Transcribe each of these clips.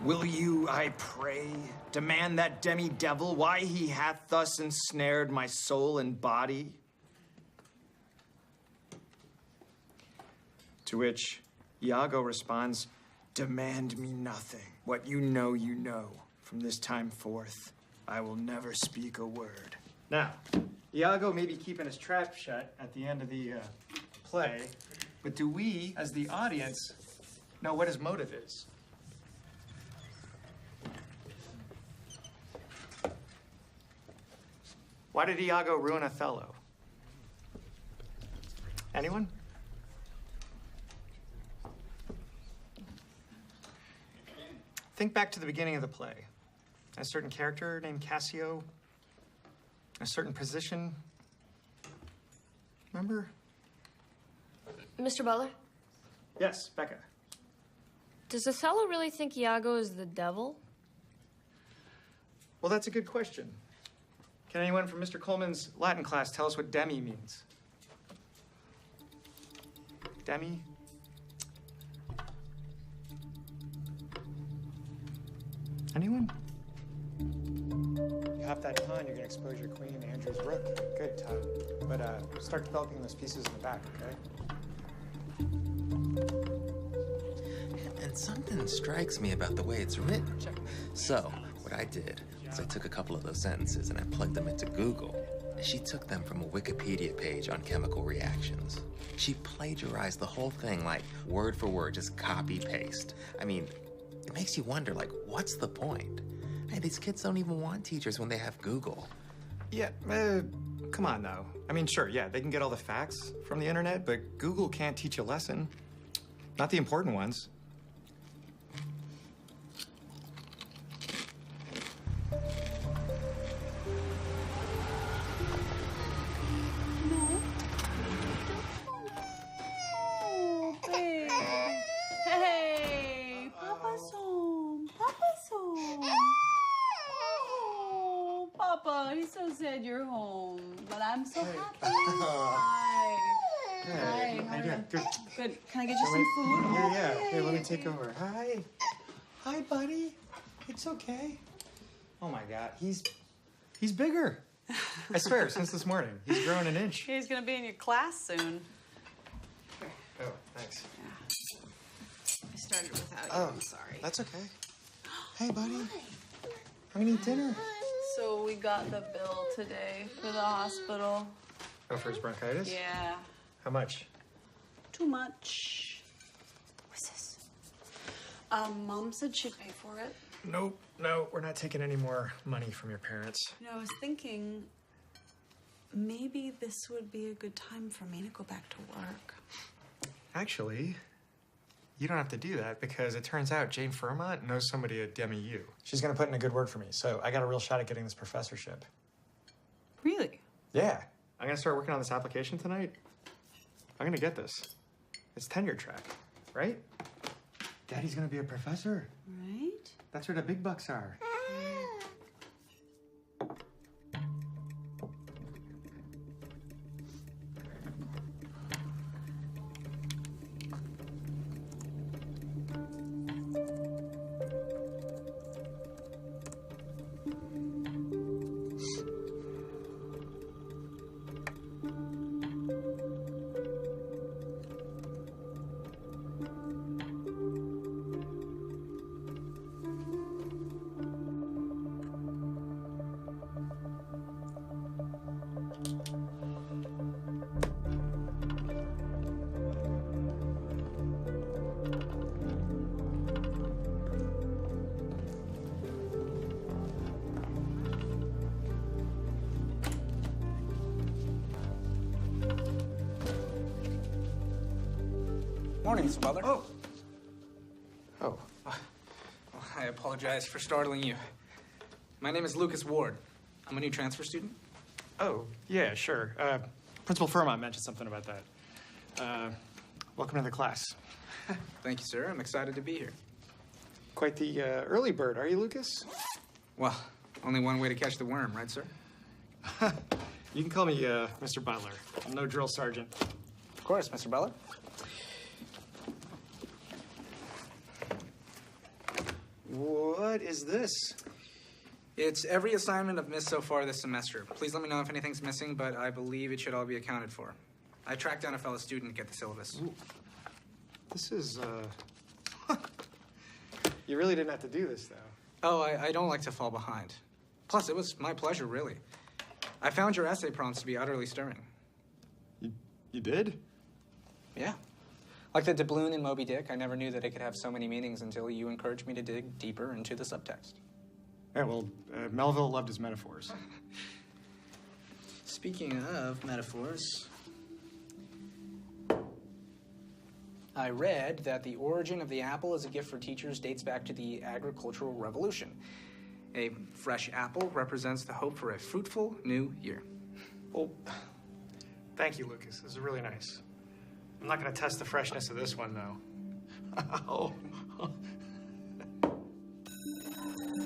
Will you, I pray, demand that demi-devil why he hath thus ensnared my soul and body? To which Iago responds, demand me nothing. What you know, you know. From this time forth, I will never speak a word. Now, Iago may be keeping his trap shut at the end of the play, but do we, as the audience, know what his motive is? Why did Iago ruin Othello? Anyone? Think back to the beginning of the play. A certain character named Cassio, a certain position. Remember? Mr. Butler? Yes, Becca. Does Othello really think Iago is the devil? Well, that's a good question. Can anyone from Mr. Coleman's Latin class tell us what demi means? Demi? Anyone? You hop that pawn, you're gonna expose your queen, Andrew's rook. Good, Todd. But start developing those pieces in the back, okay? And something strikes me about the way it's written. So, what I did is I took a couple of those sentences and I plugged them into Google. She took them from a Wikipedia page on chemical reactions. She plagiarized the whole thing, like, word for word, just copy-paste. I mean, it makes you wonder, like, what's the point? Hey, these kids don't even want teachers when they have Google. Yeah, come on, though. I mean, sure, yeah, they can get all the facts from the internet, but Google can't teach a lesson. Not the important ones. He's so sad you're home, but I'm so happy. Hi. Hi. How are you? Good. Good. Can I get you some food? Yeah. Here, let me take over. Hi. Hi, buddy. It's okay. Oh my God, he's bigger. I swear, since this morning, he's grown an inch. He's gonna be in your class soon. Here. Oh, thanks. Yeah. I started without you. Oh, I'm sorry. That's okay. Hey, buddy. I'm gonna eat dinner. So we got the bill today for the hospital. Oh, for his bronchitis? Yeah. How much? Too much. What's this? Mom said she'd pay for it. Nope, no, we're not taking any more money from your parents. You know, I was thinking maybe this would be a good time for me to go back to work. Actually, you don't have to do that because it turns out Jane Fairmont knows somebody at DemiU. She's gonna put in a good word for me, so I got a real shot at getting this professorship. Really? Yeah. I'm gonna start working on this application tonight. I'm gonna get this. It's tenure track, right? Daddy's gonna be a professor. Right? That's where the big bucks are. Morning, Mr. Butler. Oh. Well, I apologize for startling you. My name is Lucas Ward. I'm a new transfer student. Oh, yeah, sure. Principal Fairmont mentioned something about that. Welcome to the class. Thank you, sir. I'm excited to be here. Quite the early bird, are you, Lucas? Well, only one way to catch the worm, right, sir? You can call me Mr. Butler. I'm no drill sergeant. Of course, Mr. Butler. What is this? It's every assignment I've missed so far this semester. Please let me know if anything's missing, but I believe it should all be accounted for. I tracked down a fellow student to get the syllabus. Ooh. This is, You really didn't have to do this, though. Oh, I don't like to fall behind. Plus, it was my pleasure, really. I found your essay prompts to be utterly stirring. You did? Yeah. Like the doubloon in Moby Dick, I never knew that it could have so many meanings until you encouraged me to dig deeper into the subtext. Yeah, well, Melville loved his metaphors. Speaking of metaphors, I read that the origin of the apple as a gift for teachers dates back to the agricultural revolution. A fresh apple represents the hope for a fruitful new year. Well, thank you, Lucas. This is really nice. I'm not going to test the freshness of this one, though.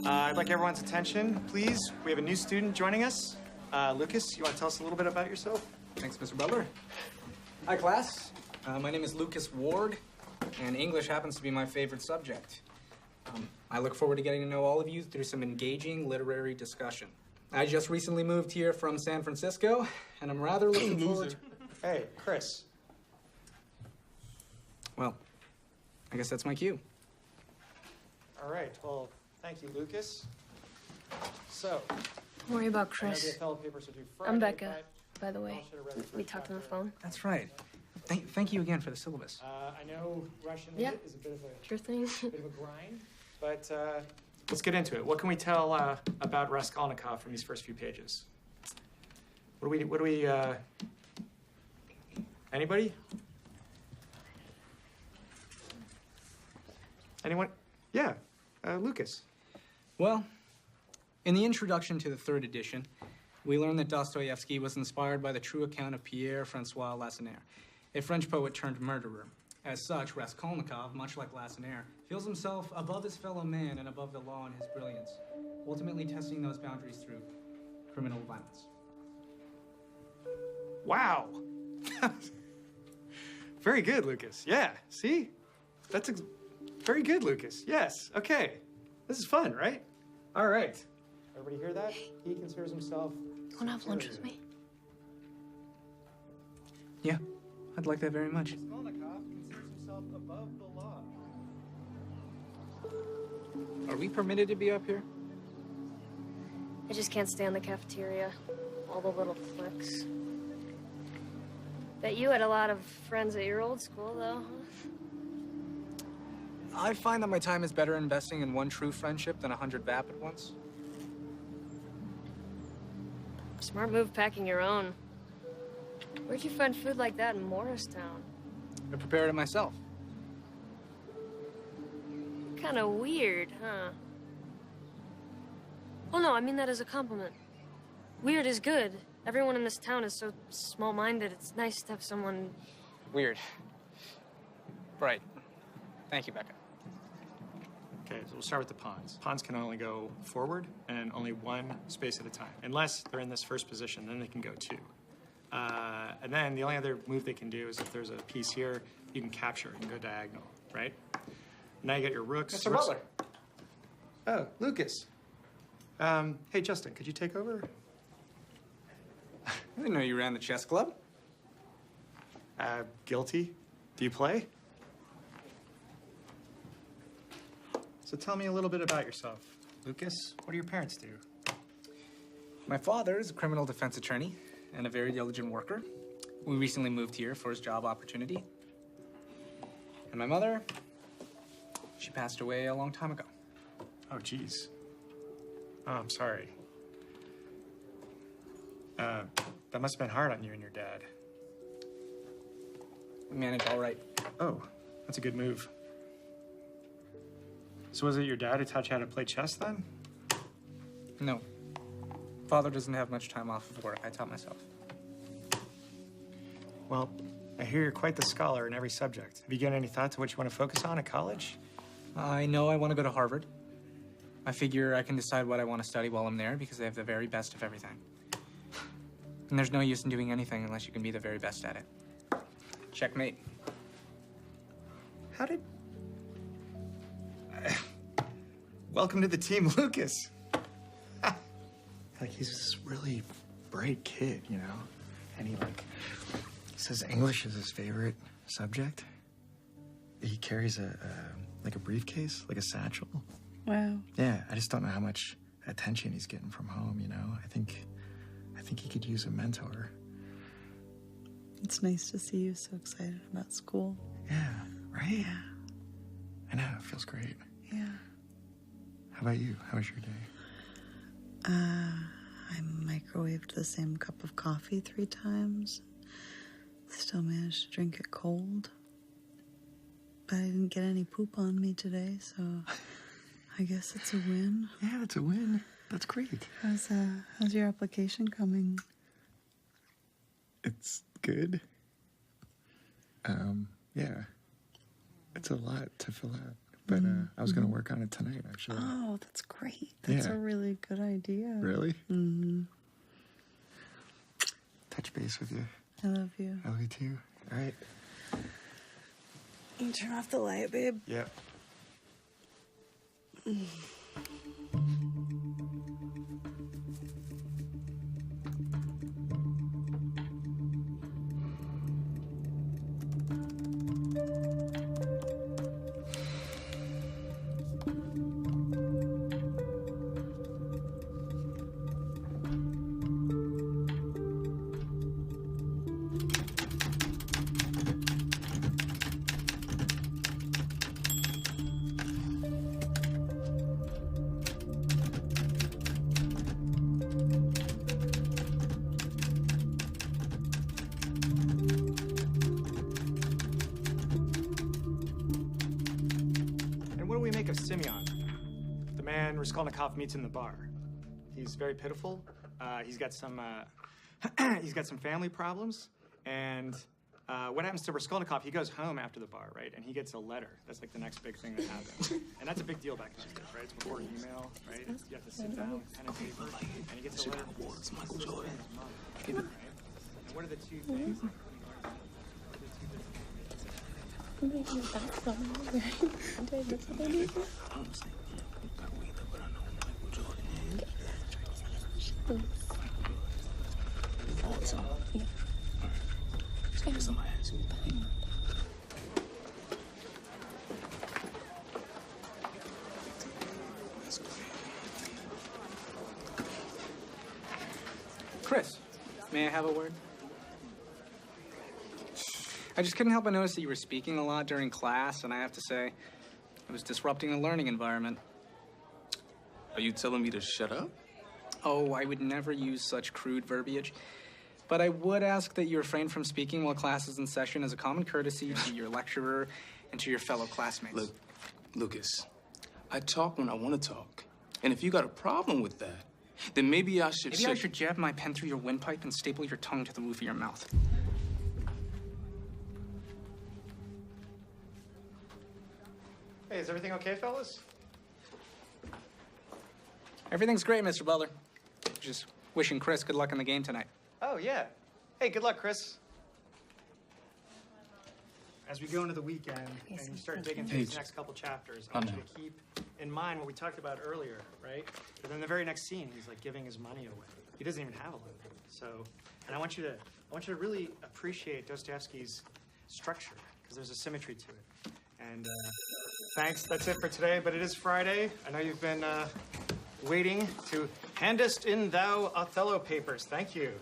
I'd like everyone's attention, please. We have a new student joining us. Lucas, you want to tell us a little bit about yourself? Thanks, Mr. Butler. Hi, class. My name is Lucas Ward, and English happens to be my favorite subject. I look forward to getting to know all of you through some engaging literary discussion. I just recently moved here from San Francisco, and I'm rather looking forward to... Hey, Chris. Well, I guess that's my cue. All right, well, thank you, Lucas. So, Don't worry about I know Chris. the fellow papers are due Friday, I'm Becca, but by the way. y'all should have read the We first talked on the chapter. phone. That's right. Thank you again for the syllabus. I know Russian Yeah. is a bit of a Sure thing. bit of a grind, but let's get into it. What can we tell about Raskolnikov from these first few pages? What do we, anybody? Anyone? Yeah, Lucas. Well, in the introduction to the third edition, we learn that Dostoevsky was inspired by the true account of Pierre-François Lacenaire, a French poet turned murderer. As such, Raskolnikov, much like Lacenaire, feels himself above his fellow man and above the law in his brilliance, ultimately testing those boundaries through criminal violence. Wow. Very good, Lucas. Yeah, see? That's very good, Lucas. Yes, okay. This is fun, right? All right. Everybody hear that? He considers himself... Want to have lunch with me? Yeah, I'd like that very much. Raskolnikov considers himself above the law. Are we permitted to be up here? I just can't stand the cafeteria. All the little cliques. Bet you had a lot of friends at your old school, though, huh? I find that my time is better investing in one true friendship than 100 vapid ones. Smart move packing your own. Where'd you find food like that in Morristown? I prepared it myself. Kinda weird, huh? Oh no, I mean that as a compliment. Weird is good. Everyone in this town is so small-minded. It's nice to have someone... Weird. Right. Thank you, Becca. Okay, so we'll start with the pawns. Pawns can only go forward and only one space at a time. Unless they're in this first position, then they can go two. And then the only other move they can do is if there's a piece here, you can capture it and go diagonal, right? Now you get your rooks. Mr. Butler. Oh, Lucas. Hey, Justin, could you take over? I didn't know you ran the chess club. Guilty. Do you play? So tell me a little bit about yourself. Lucas, what do your parents do? My father is a criminal defense attorney and a very diligent worker. We recently moved here for his job opportunity. And my mother, she passed away a long time ago. Oh, geez. Oh, I'm sorry. That must have been hard on you and your dad. We managed all right. Oh, that's a good move. So was it your dad who taught you how to play chess then? No. Father doesn't have much time off of work. I taught myself. Well, I hear you're quite the scholar in every subject. Have you given any thought to what you want to focus on at college? I know I want to go to Harvard. I figure I can decide what I want to study while I'm there because they have the very best of everything. And there's no use in doing anything unless you can be the very best at it. Checkmate. How did... Welcome to the team, Lucas. Like, he's this really bright kid, you know? And he says English is his favorite subject. He carries a briefcase, like a satchel. Wow. Yeah, I just don't know how much attention he's getting from home, you know? I think he could use a mentor. It's nice to see you so excited about school. Yeah, right? Yeah. I know, it feels great. Yeah. How about you? How was your day? I microwaved the same cup of coffee 3 times. Still managed to drink it cold. But I didn't get any poop on me today, so I guess it's a win. Yeah, it's a win. That's great. How's your application coming? It's good. Yeah. It's a lot to fill out. But I was going to work on it tonight, actually. Oh, that's great. That's a really good idea. Really? Mm-hmm. Touch base with you. I love you. I love you too. All right. You turn off the light, babe. Yep. Of Simeon, the man Raskolnikov meets in the bar. He's very pitiful. He's got some family problems, and what happens to Raskolnikov? He goes home after the bar, right? And he gets a letter. That's like the next big thing that happens, and that's a big deal back in those days, right? It's before email, right? You have to sit down with pen and paper, and he gets a letter from his mom, right? And what are the two things? Chris, may I have a word? I just couldn't help but notice that you were speaking a lot during class, and I have to say, it was disrupting the learning environment. Are you telling me to shut up? Oh, I would never use such crude verbiage. But I would ask that you refrain from speaking while class is in session as a common courtesy to your lecturer and to your fellow classmates. Look, Lucas, I talk when I want to talk. And if you got a problem with that, then maybe I should... Maybe I should jab my pen through your windpipe and staple your tongue to the roof of your mouth. Hey, is everything okay, fellas? Everything's great, Mr. Butler. Just wishing Chris good luck in the game tonight. Oh, yeah. Hey, good luck, Chris. As we go into the weekend and you start digging through these next couple chapters, I want you to keep in mind what we talked about earlier, right? But then the very next scene, he's like giving his money away. He doesn't even have a living. So, and I want you to really appreciate Dostoevsky's structure because there's a symmetry to it. And thanks. That's it for today. But it is Friday. I know you've been waiting to hand us in thou Othello papers. Thank you.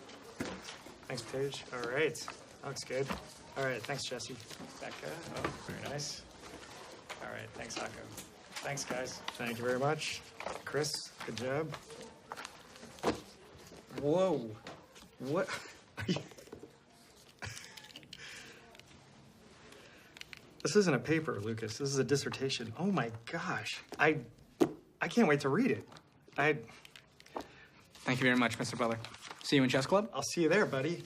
Thanks, Paige. All right. That looks good. All right. Thanks, Jesse. Becca. Oh, very nice. All right. Thanks, Akko. Thanks, guys. Thank you very much. Chris, good job. Whoa. What? Are you... This isn't a paper, Lucas. This is a dissertation. Oh, my gosh. I can't wait to read it. Thank you very much, Mr. Butler. See you in chess club? I'll see you there, buddy.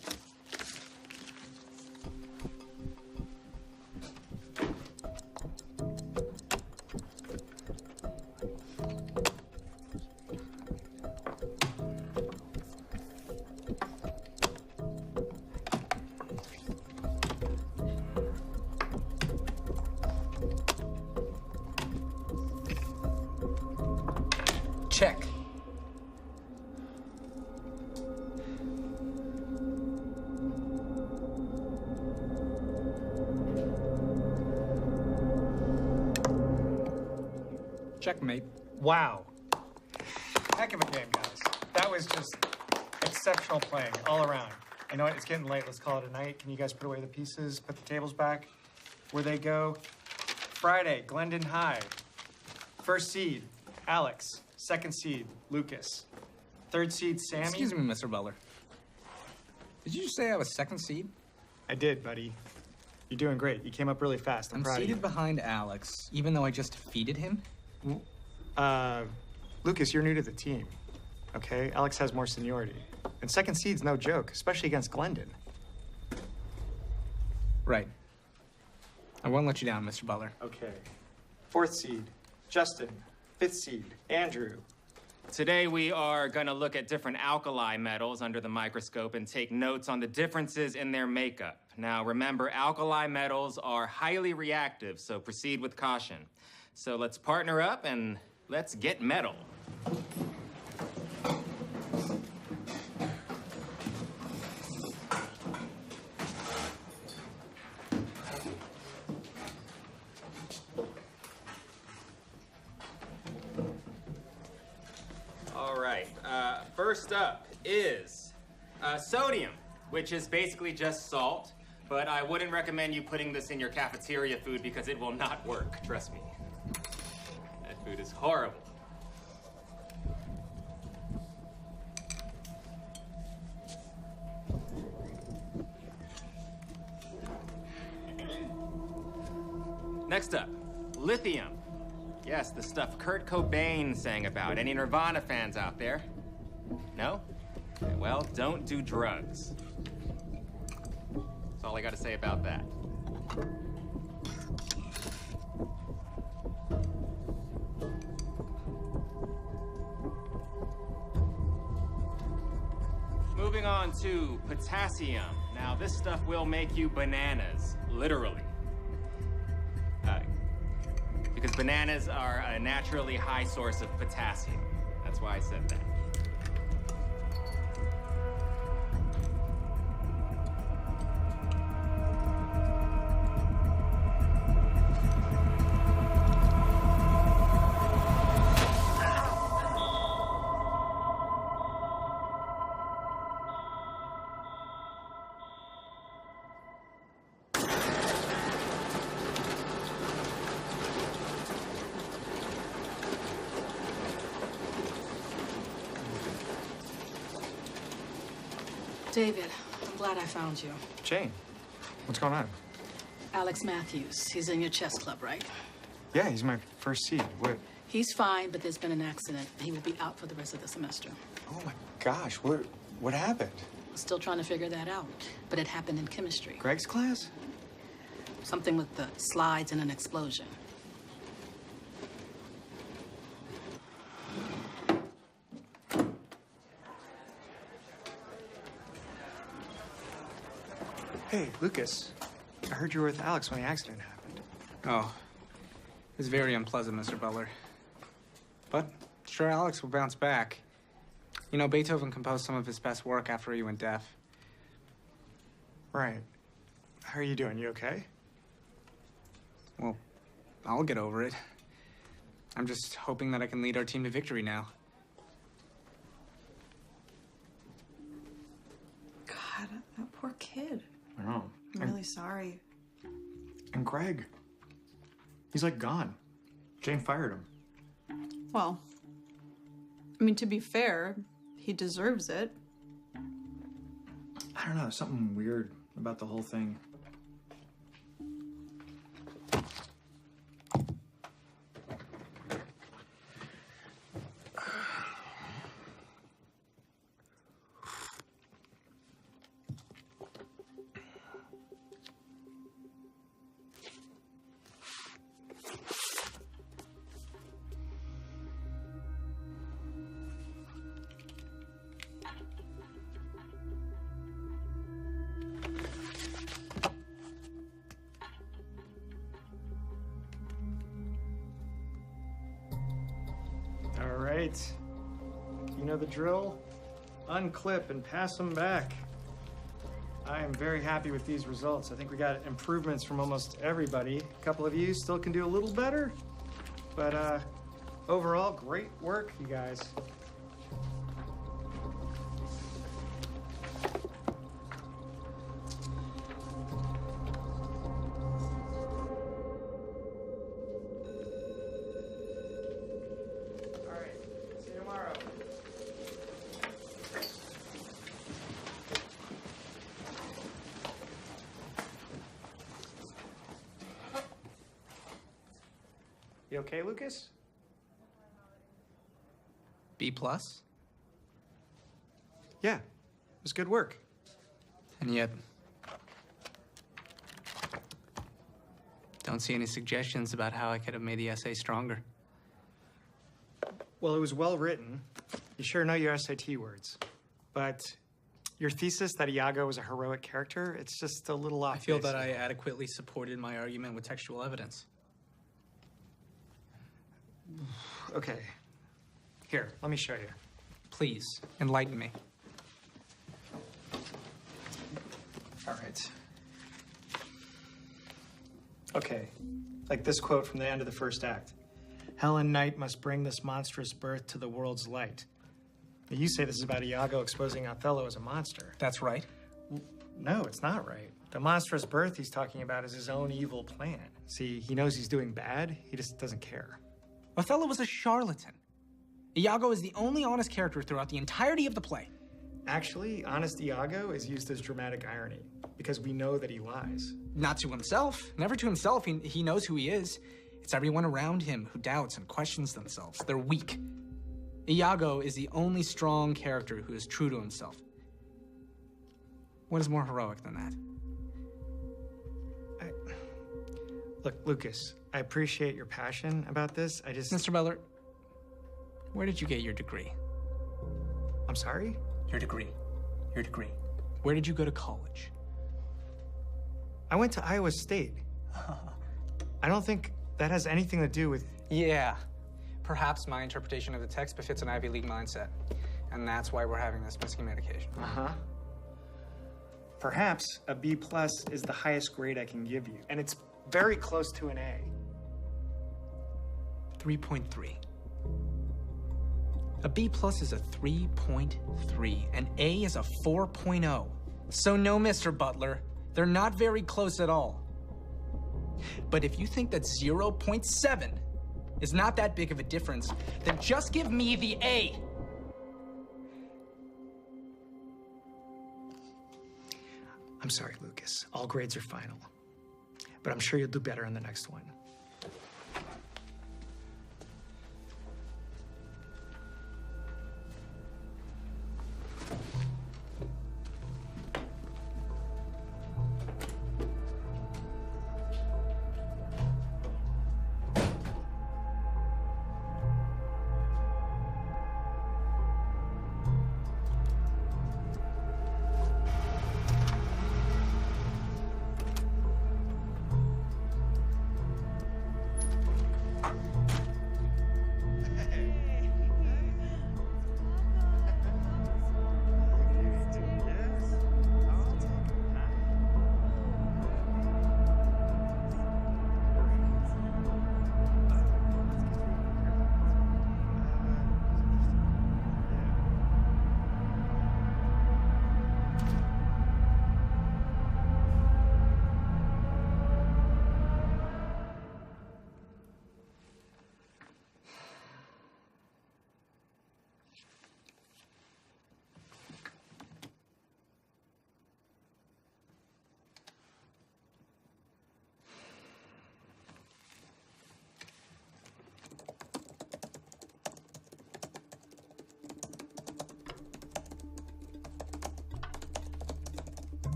Checkmate. Wow. Heck of a game, guys. That was just exceptional playing all around. You know what? It's getting late. Let's call it a night. Can you guys put away the pieces, put the tables back where they go? Friday, Glendon High. First seed, Alex. Second seed, Lucas. Third seed, Sammy. Excuse me, Mr. Butler. Did you just say I was second seed? I did, buddy. You're doing great. You came up really fast. I'm proud of you. seated behind Alex, even though I just defeated him? Lucas, you're new to the team, okay? Alex has more seniority. And second seed's no joke, especially against Glendon. Right. I won't let you down, Mr. Butler. Okay. Fourth seed, Justin. Fifth seed, Andrew. Today we are going to look at different alkali metals under the microscope and take notes on the differences in their makeup. Now remember, alkali metals are highly reactive, so proceed with caution. So let's partner up and let's get metal. All right, first up is sodium, which is basically just salt, but I wouldn't recommend you putting this in your cafeteria food because it will not work, trust me. That food is horrible. Next up, lithium. Yes, the stuff Kurt Cobain sang about. Any Nirvana fans out there? No? Okay, well, don't do drugs. That's all I got to say about that. Moving on to potassium. Now, this stuff will make you bananas, literally. Because bananas are a naturally high source of potassium. That's why I said that. David, I'm glad I found you. Jane, what's going on? Alex Matthews, he's in your chess club, right? Yeah, he's my first seed. What? He's fine, but there's been an accident. He will be out for the rest of the semester. Oh my gosh, what happened? Still trying to figure that out, but it happened in chemistry. Greg's class? Something with the slides and an explosion. Hey, Lucas. I heard you were with Alex when the accident happened. Oh, it was very unpleasant, Mr. Butler. But sure, Alex will bounce back. You know, Beethoven composed some of his best work after he went deaf. Right. How are you doing? You okay? Well, I'll get over it. I'm just hoping that I can lead our team to victory now. God, that poor kid. I know. I'm really sorry. And Greg. He's like gone. Jane fired him. Well, I mean, to be fair, he deserves it. I don't know, something weird about the whole thing. All right. You know the drill. Unclip and pass them back. I am very happy with these results. I think we got improvements from almost everybody. A couple of you still can do a little better, but overall, great work, you guys. All right, see you tomorrow. You okay, Lucas? B+? Yeah, it was good work. And yet, don't see any suggestions about how I could have made the essay stronger. Well, it was well written. You sure know your SAT words. But your thesis that Iago was a heroic character, it's just a little off I feel base. that I adequately supported my argument with textual evidence. Okay. Here, let me show you. Please, enlighten me. All right. Okay, like this quote from the end of the first act. Hell and night must bring this monstrous birth to the world's light. Now, you say this is about Iago exposing Othello as a monster. That's right. No, it's not right. The monstrous birth he's talking about is his own evil plan. See, he knows he's doing bad, he just doesn't care. Othello was a charlatan. Iago is the only honest character throughout the entirety of the play. Actually, honest Iago is used as dramatic irony, because we know that he lies. Not to himself. Never to himself. He knows who he is. It's everyone around him who doubts and questions themselves. They're weak. Iago is the only strong character who is true to himself. What is more heroic than that? Look, Lucas, I appreciate your passion about this. I just... Mr. Beller, where did you get your degree? I'm sorry? Your degree. Your degree. Where did you go to college? I went to Iowa State. I don't think that has anything to do with... Yeah. Perhaps my interpretation of the text befits an Ivy League mindset. And that's why we're having this miscommunication. Uh-huh. Perhaps a B+ is the highest grade I can give you, and it's very close to an A. 3.3. A B+ is a 3.3. An A is a 4.0. So no, Mr. Butler, they're not very close at all. But if you think that 0.7 is not that big of a difference, then just give me the A. I'm sorry, Lucas. All grades are final. But I'm sure you'll do better on the next one.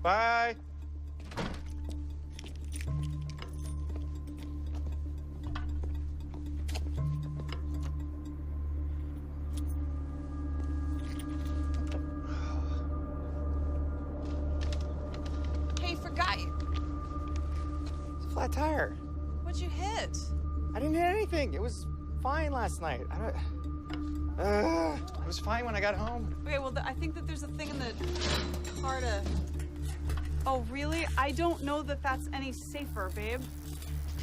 Bye. Hey, forgot you. It's a flat tire. What'd you hit? I didn't hit anything. It was fine last night. It was fine when I got home. Okay, well, I think that there's a thing in the car to... Oh, really? I don't know that that's any safer, babe.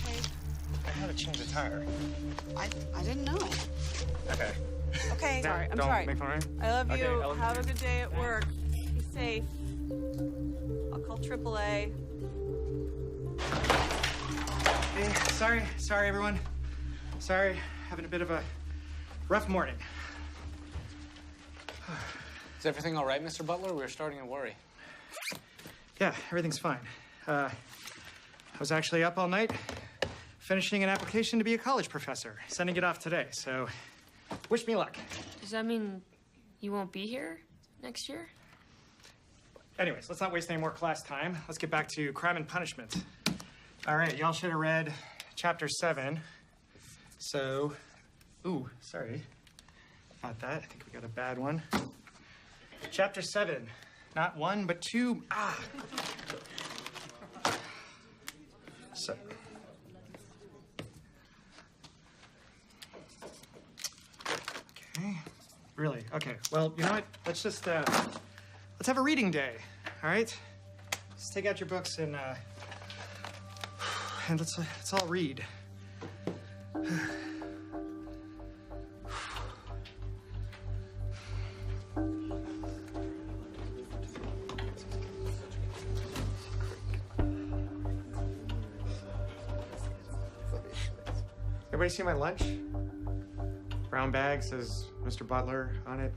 Okay. I had to change the tire. I didn't know. Okay. Okay, sorry. I'm Don't sorry. make fun of me. I love Okay, you. I love you Have a too. good day at work. Be safe. I'll call AAA. Hey, sorry, everyone. Sorry, having a bit of a rough morning. Is everything all right, Mr. Butler? We were starting to worry. Yeah, everything's fine. I was actually up all night finishing an application to be a college professor, sending it off today, so wish me luck. Does that mean you won't be here next year? Anyways, let's not waste any more class time. Let's get back to Crime and Punishment. All right, y'all should have read chapter 7. So, ooh, sorry about that. I think we got a bad one. Chapter 7, not 1, but 2. So. Okay, really? Okay, well, you know what? Let's just, let's have a reading day, all right? Let's take out your books and let's all read. Everybody see my lunch? Brown bag says Mr. Butler on it.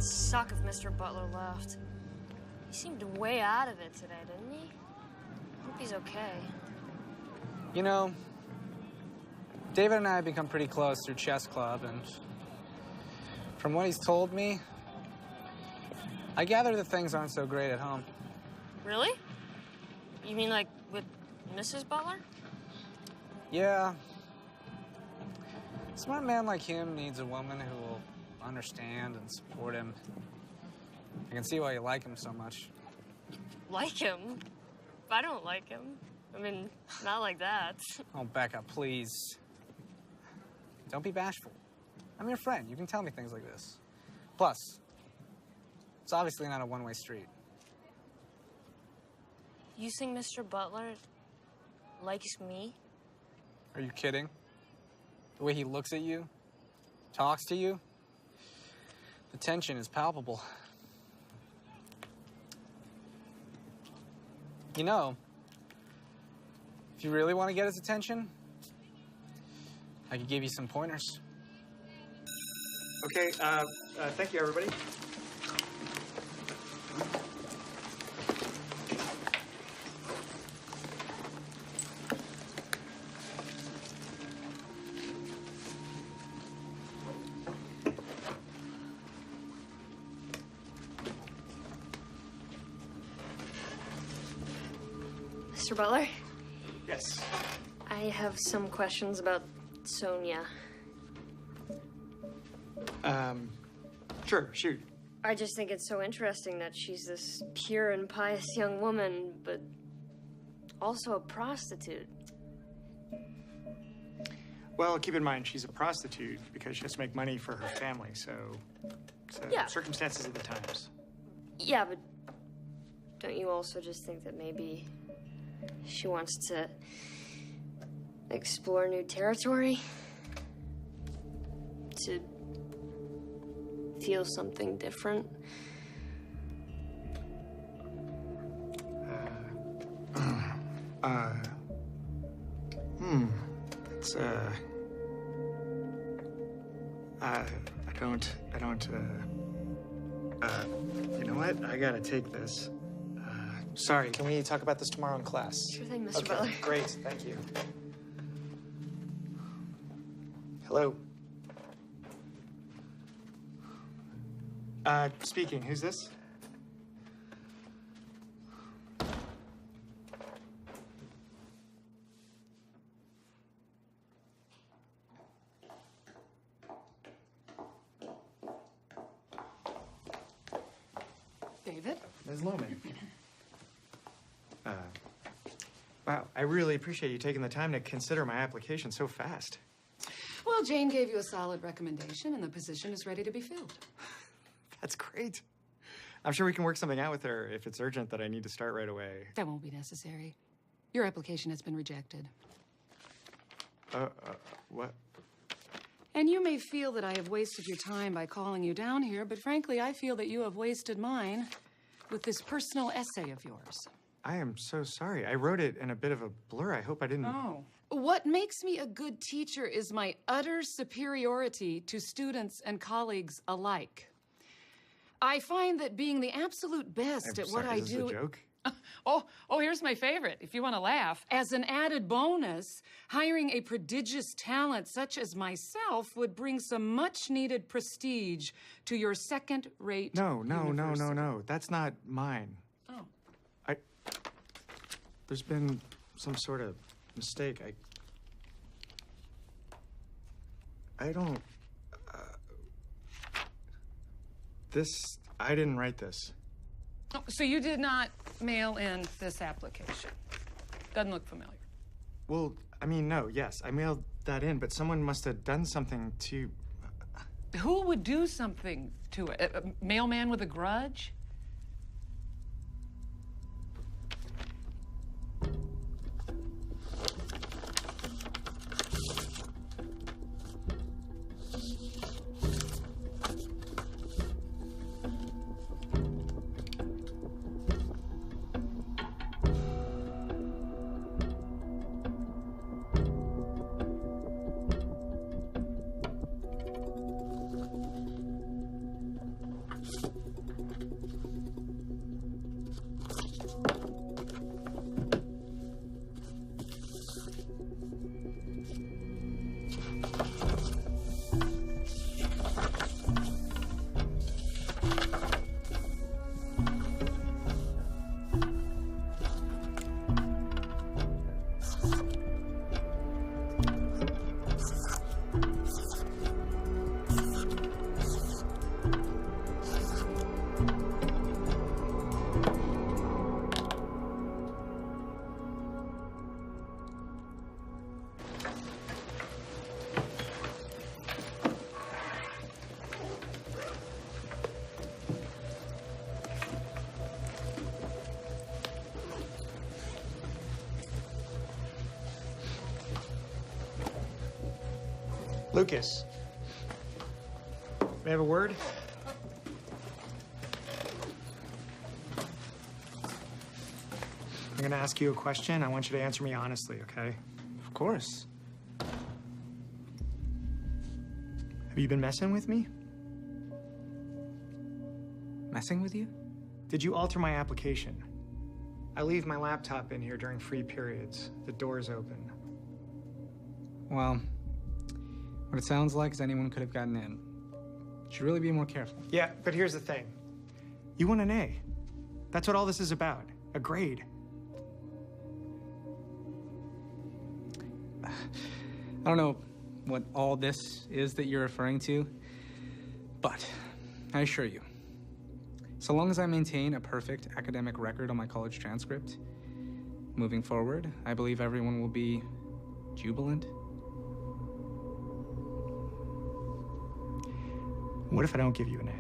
Suck if Mr. Butler left. He seemed way out of it today, didn't he? Hope he's okay. You know, David and I have become pretty close through chess club, and from what he's told me, I gather that things aren't so great at home. Really? You mean like with Mrs. Butler? Yeah. A smart man like him needs a woman who will understand and support him. I can see why you like him so much. Like him? I don't like him. I mean, not like that. Oh, Becca, please. Don't be bashful. I'm your friend. You can tell me things like this. Plus, it's obviously not a one-way street. You think Mr. Butler likes me? Are you kidding? The way he looks at you, talks to you, the tension is palpable. You know, if you really want to get his attention, I could give you some pointers. Okay, thank you, everybody. Mr. Butler? Yes. I have some questions about Sonia. Sure, shoot. I just think it's so interesting that she's this pure and pious young woman, but also a prostitute. Well, keep in mind, she's a prostitute because she has to make money for her family, so Yeah. circumstances of the times. Yeah, but don't you also just think that maybe she wants to explore new territory? To feel something different? It's, I don't, you know what? I gotta take this. Sorry, can we talk about this tomorrow in class? Sure thing, Mr. Okay, Butler. great, thank you. Hello? Speaking, who's this? Ms. Lohman. Wow, I really appreciate you taking the time to consider my application so fast. Well, Jane gave you a solid recommendation, and the position is ready to be filled. That's great. I'm sure we can work something out with her if it's urgent that I need to start right away. That won't be necessary. Your application has been rejected. What? And you may feel that I have wasted your time by calling you down here, but frankly, I feel that you have wasted mine with this personal essay of yours. I am so sorry. I wrote it in a bit of a blur. I hope I didn't... Oh. What makes me a good teacher is my utter superiority to students and colleagues alike. I find that being the absolute best at what I do... Is this a joke? Oh, here's my favorite, if you want to laugh. As an added bonus, hiring a prodigious talent such as myself would bring some much-needed prestige to your second-rate university. No. That's not mine. Oh. There's been some sort of mistake. I don't... I didn't write this. Oh, so you did not mail in this application? Doesn't look familiar. Well, I mean, no, yes. I mailed that in, but someone must have done something to... Who would do something to it? A mailman with a grudge? Lucas. May I have a word? I'm gonna ask you a question. I want you to answer me honestly, okay? Of course. Have you been messing with me? Messing with you? Did you alter my application? I leave my laptop in here during free periods. The door's open. Well, what it sounds like is anyone could have gotten in. Should really be more careful. Yeah, but here's the thing. You want an A. That's what all this is about. A grade. I don't know what all this is that you're referring to, but I assure you, so long as I maintain a perfect academic record on my college transcript, moving forward, I believe everyone will be jubilant. What if I don't give you an A?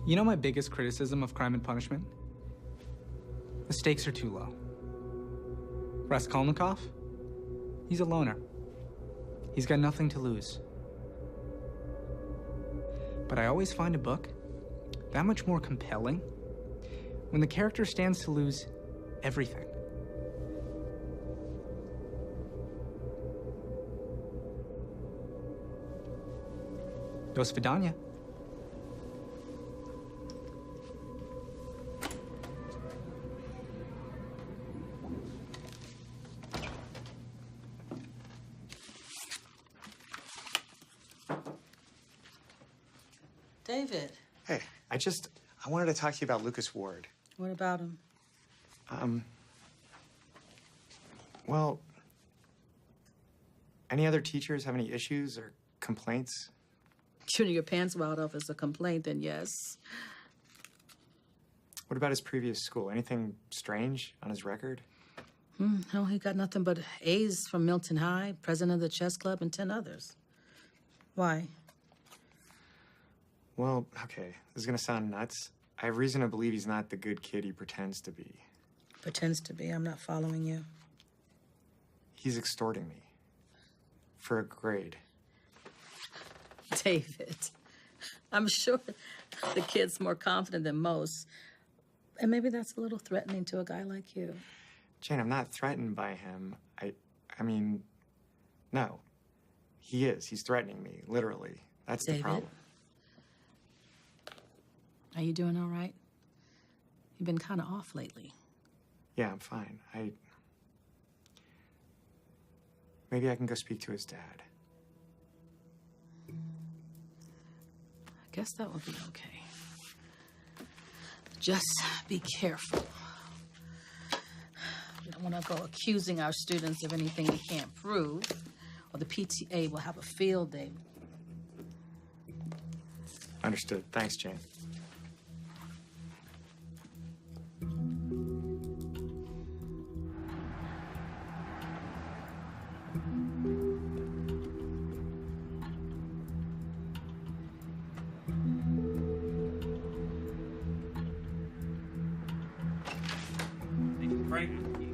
You know my biggest criticism of Crime and Punishment? The stakes are too low. Raskolnikov? He's a loner. He's got nothing to lose. But I always find a book that much more compelling when the character stands to lose everything. Do svidaniya. David. Hey, I wanted to talk to you about Lucas Ward. What about him? Well, any other teachers have any issues or complaints? Shooting your pants wide off is a complaint, then yes. What about his previous school? Anything strange on his record? No, he got nothing but A's from Milton High, president of the chess club, and 10 others. Why? Well, okay, this is gonna sound nuts. I have reason to believe he's not the good kid he pretends to be. Pretends to be. I'm not following you. He's extorting me. For a grade. David, I'm sure the kid's more confident than most. And maybe that's a little threatening to a guy like you. Jane, I'm not threatened by him. I mean, no. He is. He's threatening me, literally. That's David, the problem. Are you doing all right? You've been kind of off lately. Yeah, I'm fine. Maybe I can go speak to his dad. I guess that would be okay. Just be careful. We don't want to go accusing our students of anything we can't prove, or the PTA will have a field day. Understood. Thanks, Jane.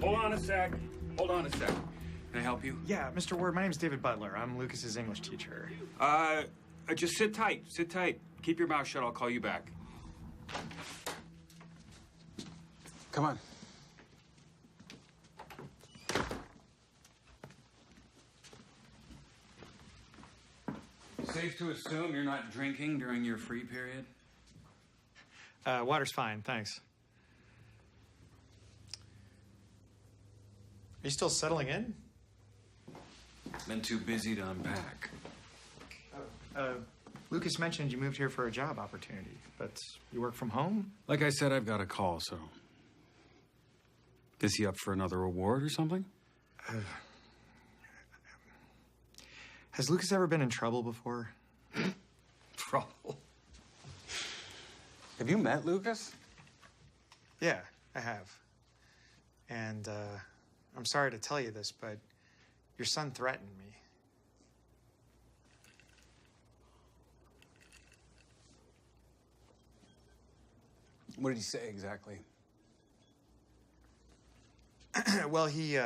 Hold on a sec. Can I help you? Yeah, Mr. Ward, my name's David Butler. I'm Lucas's English teacher. Just sit tight. Sit tight. Keep your mouth shut. I'll call you back. Come on. Safe to assume you're not drinking during your free period? Water's fine, thanks. Are you still settling in? Been too busy to unpack. Lucas mentioned you moved here for a job opportunity, but you work from home? Like I said, I've got a call, so... Is he up for another award or something? Has Lucas ever been in trouble before? Trouble? Have you met Lucas? Yeah, I have. And, I'm sorry to tell you this, but your son threatened me. What did he say exactly? Well, he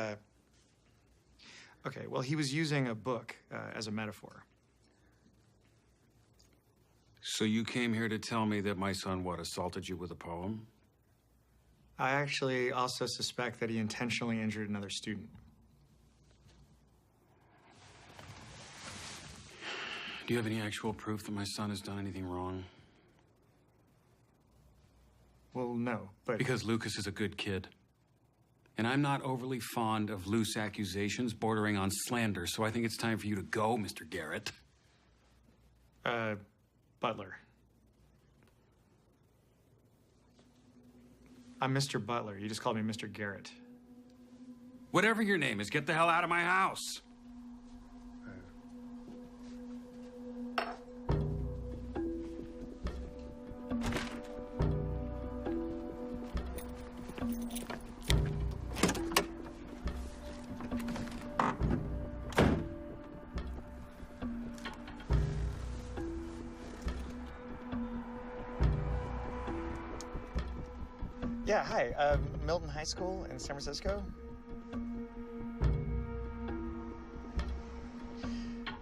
was using a book as a metaphor. So you came here to tell me that my son, assaulted you with a poem? I actually also suspect that he intentionally injured another student. Do you have any actual proof that my son has done anything wrong? Well, no, but... Because Lucas is a good kid. And I'm not overly fond of loose accusations bordering on slander, so I think it's time for you to go, Mr. Garrett. Butler. I'm Mr. Butler. You just called me Mr. Garrett. Whatever your name is, get the hell out of my house. Yeah, hi. Milton High School in San Francisco.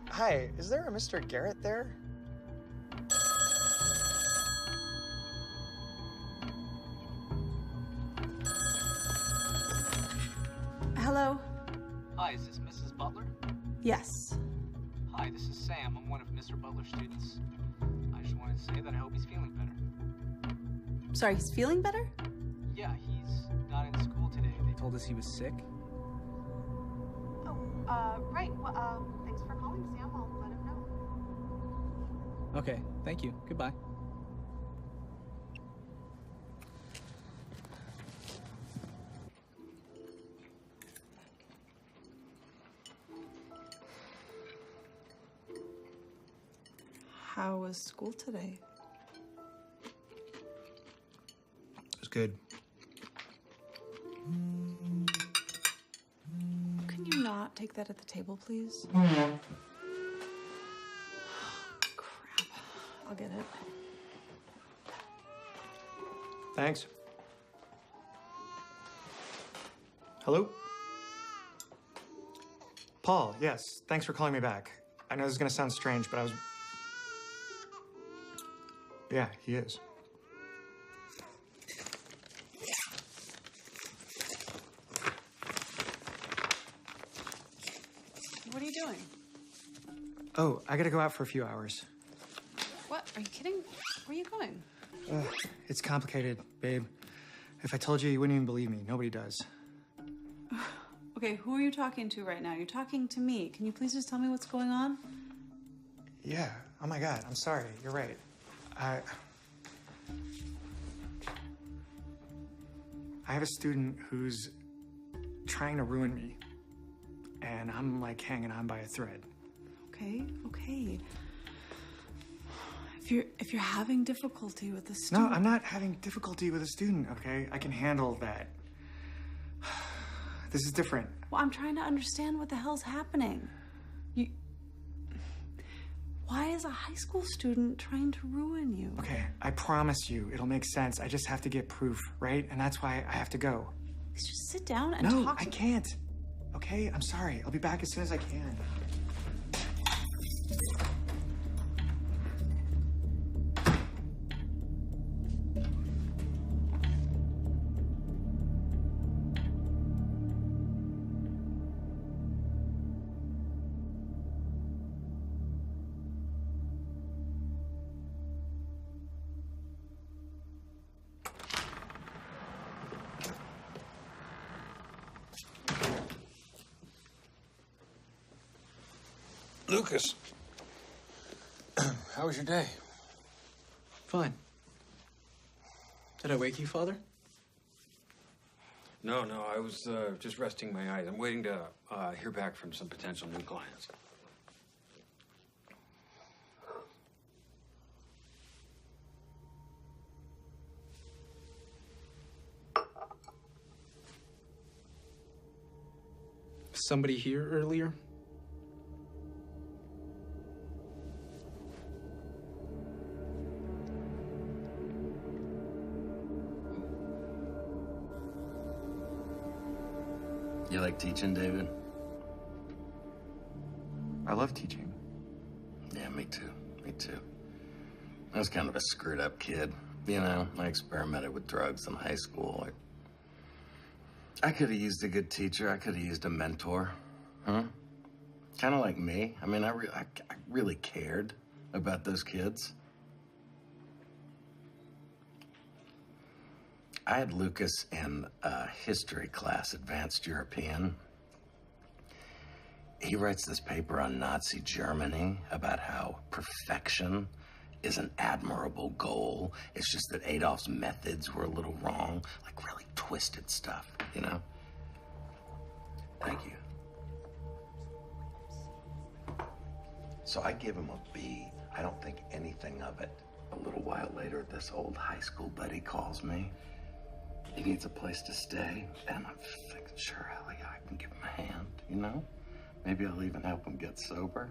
Hi, is there a Mr. Garrett there? Hello? Hi, is this Mrs. Butler? Yes. Hi, this is Sam. I'm one of Mr. Butler's students. I just wanted to say that I hope he's feeling better. Sorry, he's feeling better? Yeah, he's not in school today. They told us he was sick. Oh, right. Well, thanks for calling, Sam. I'll let him know. Okay, thank you. Goodbye. How was school today? It was good. Can you not take that at the table, please? Crap. I'll get it. Thanks. Hello? Paul, yes. Thanks for calling me back. I know this is gonna sound strange, but I was... Yeah, he is. What are you doing? Oh, I gotta go out for a few hours. What? Are you kidding? Where are you going? It's complicated, babe. If I told you, you wouldn't even believe me. Nobody does. Okay, who are you talking to right now? You're talking to me. Can you please just tell me what's going on? Yeah. Oh my God. I'm sorry. You're right. I have a student who's trying to ruin me, and I'm like hanging on by a thread. Okay, okay. If you're having difficulty with the student... No, I'm not having difficulty with a student, okay? I can handle that. This is different. Well, I'm trying to understand what the hell's happening. Why is a high school student trying to ruin you? Okay, I promise you, it'll make sense. I just have to get proof, right? And that's why I have to go. Just sit down and No, talk. I can't. Okay, I'm sorry. I'll be back as soon as I can. Lucas, how was your day? Fine. Did I wake you, Father? No, I was just resting my eyes. I'm waiting to hear back from some potential new clients. Somebody here earlier? You like teaching, David? I love teaching. Yeah, me too. Me too. I was kind of a screwed up kid. You know, I experimented with drugs in high school. I could have used a good teacher. I could have used a mentor. Huh? Kind of like me. I mean, I really cared about those kids. I had Lucas in a history class, Advanced European. He writes this paper on Nazi Germany about how perfection is an admirable goal. It's just that Adolf's methods were a little wrong, like really twisted stuff, you know? Thank you. So I give him a B. I don't think anything of it. A little while later, this old high school buddy calls me. He needs a place to stay, and I'm thinking, sure, hell yeah, I can give him a hand, you know? Maybe I'll even help him get sober.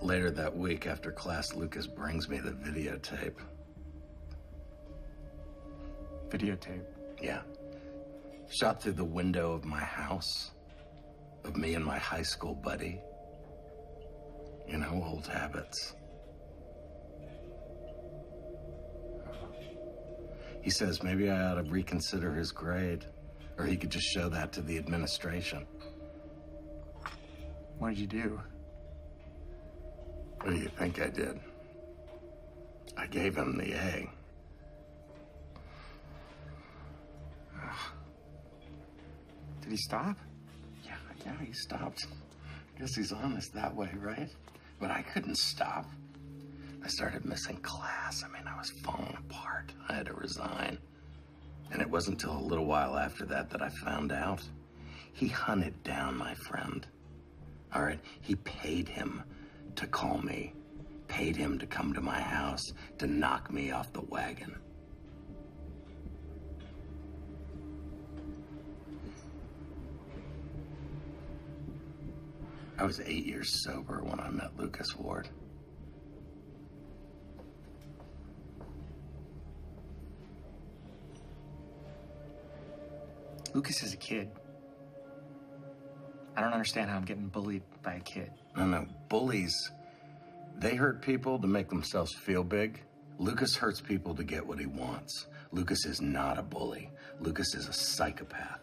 Later that week, after class, Lucas brings me the videotape. Videotape? Yeah. Shot through the window of my house, of me and my high school buddy. You know, old habits. He says maybe I ought to reconsider his grade, or he could just show that to the administration. What did you do? What do you think I did? I gave him the A. Did he stop? Yeah, he stopped. Guess he's honest that way, right? But I couldn't stop. I started missing class. I mean, I was falling apart. I had to resign. And it wasn't until a little while after that that I found out. He hunted down my friend. all right? He paid him to call me, paid him to come to my house, to knock me off the wagon. I was 8 years sober when I met Lucas Ward. Lucas is a kid. I don't understand how I'm getting bullied by a kid. No, bullies, they hurt people to make themselves feel big. Lucas hurts people to get what he wants. Lucas is not a bully. Lucas is a psychopath.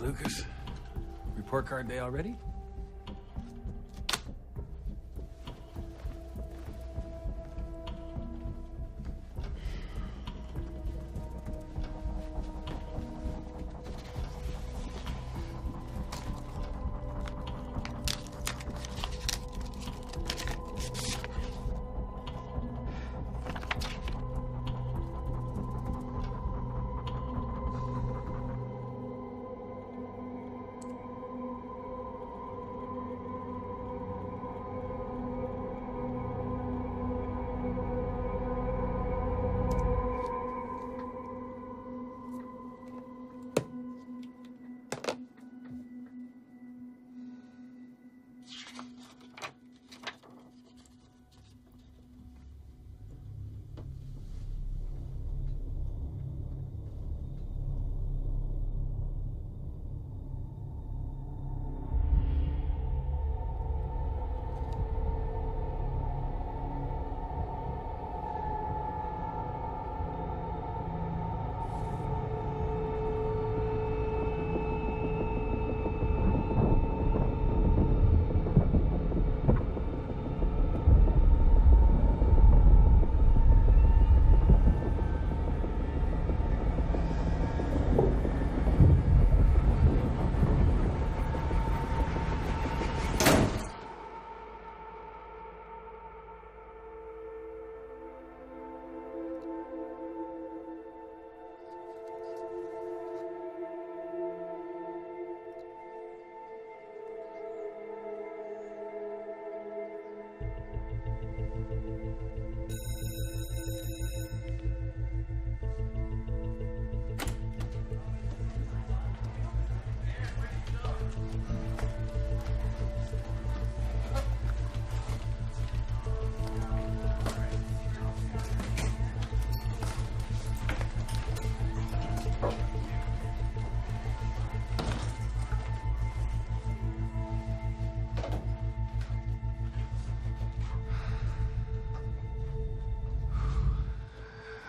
Lucas, report card day already?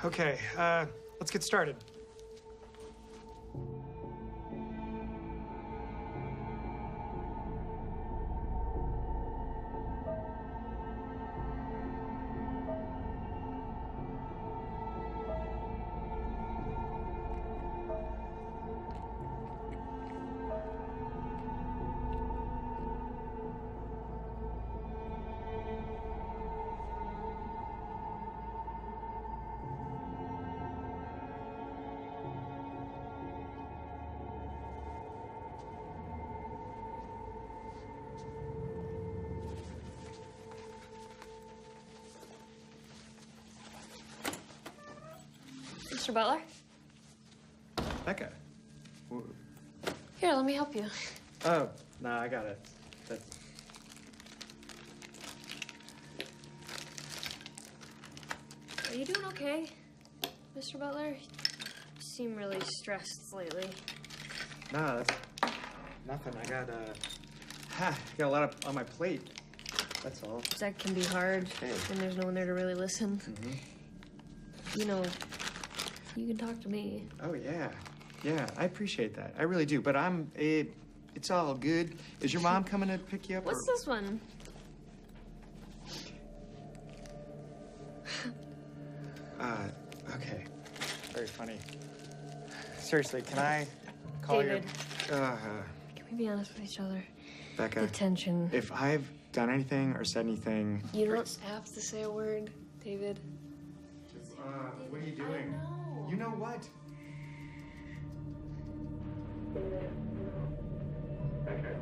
Okay, let's get started. Mr. Butler? Becca. Here, let me help you. Oh, no, I got it. Are you doing okay, Mr. Butler? You seem really stressed lately. No, that's nothing. I got a lot on my plate. That's all. That can be hard when there's no one there to really listen. You know, you can talk to me. Oh, yeah. Yeah, I appreciate that. I really do. But it's all good. Is your mom coming to pick you up? What's this one? Okay. Very funny. Seriously, can I call David. you? Can we be honest with each other? Becca. The tension. If I've done anything or said anything... You don't have to say a word, David. What are you doing? You know what? Becca.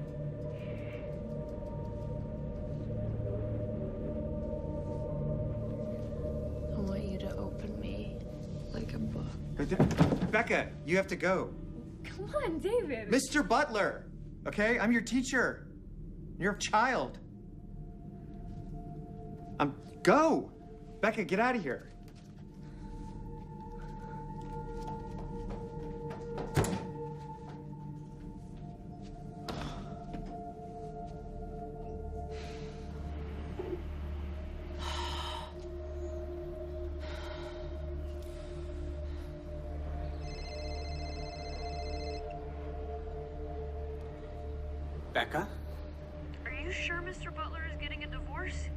I want you to open me like a book. Becca, you have to go. Come on, David. Mr. Butler, okay? I'm your teacher. You're a child. Go! Becca, get out of here. Becca? Are you sure Mr. Butler is getting a divorce?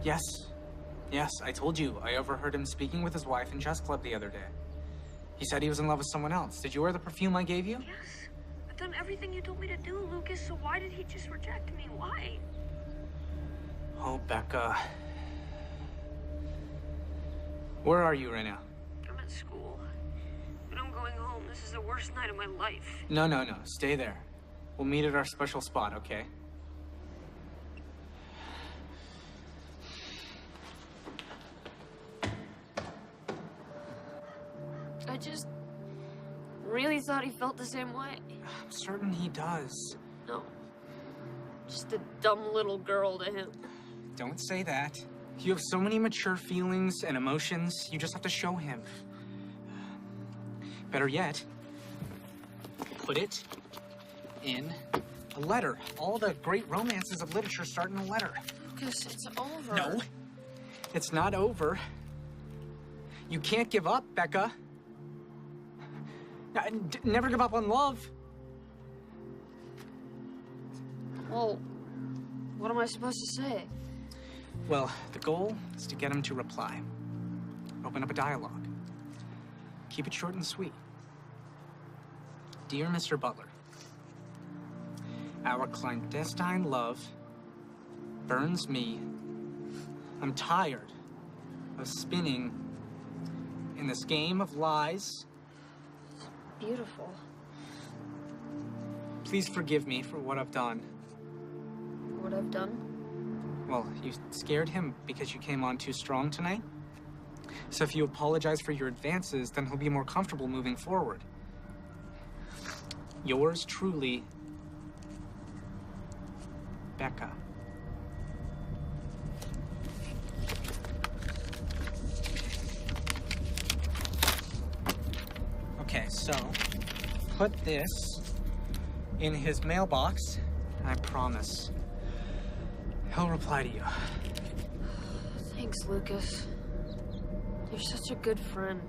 Yes. Yes, I told you. I overheard him speaking with his wife in chess club the other day. He said he was in love with someone else. Did you wear the perfume I gave you? Yes. I've done everything you told me to do, Lucas, so why did he just reject me? Why? Oh, Becca. Where are you right now? I'm at school. But I'm going home. This is the worst night of my life. No. Stay there. We'll meet at our special spot, okay? I just really thought he felt the same way. I'm certain he does. No. Just a dumb little girl to him. Don't say that. You have so many mature feelings and emotions. You just have to show him. Better yet, put it in a letter. All the great romances of literature start in a letter. Lucas, it's over. No, it's not over. You can't give up, Becca. Never give up on love. Well, what am I supposed to say? Well, the goal is to get him to reply. Open up a dialogue. Keep it short and sweet. Dear Mr. Butler, our clandestine love burns me. I'm tired of spinning in this game of lies. Beautiful. Please forgive me for what I've done. What I've done? Well, you scared him because you came on too strong tonight. So if you apologize for your advances, then he'll be more comfortable moving forward. Yours truly, Becca. Okay, so put this in his mailbox. I promise he'll reply to you. Thanks, Lucas. You're such a good friend.